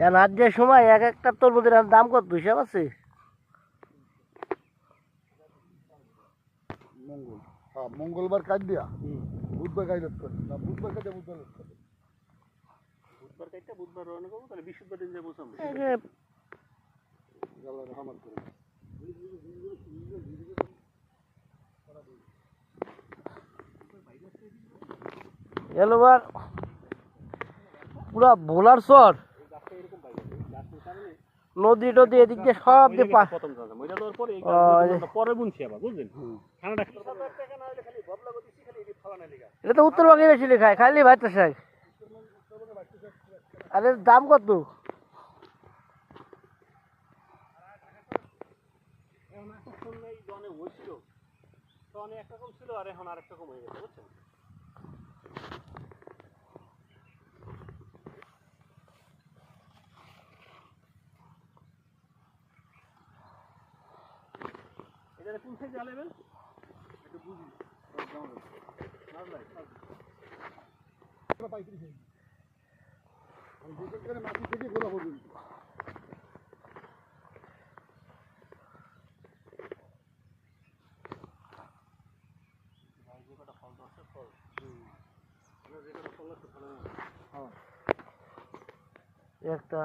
এখন আজ যে সময় এক একটা তরমুজের দাম কত হিসাব আছে? মঙ্গলবার কাজ দিয়া বুধবার কাজ লোড করে না, বুধবার কাজে বুধবার লোড করে, বুধবার কাজটা বুধবার রওনা করবো, তাহলে বৃহস্পতিবার দিন যাবো সামনে। আল্লাহ রহমত করে। এলোবার পুরা ভোলার চর নদী টদী এদিক দিয়ে সব দিয়ে প্রথম চাষা মইরা দেওয়ার পরে পরে বুনছি আবার বুঝলেন। ঠান্ডা এটা তো উত্তরবঙ্গে বেশি লেখায় খাইলে ভাইটা শাক। আর এর দাম কত? অনেক একরকম ছিল আর এখন আর একটা রকম হয়ে গেছে বুঝছেন। এটা কোন সাইজে আলাইবেন একটু বুঝি মাটি থেকে গোলা পর্যন্ত একটা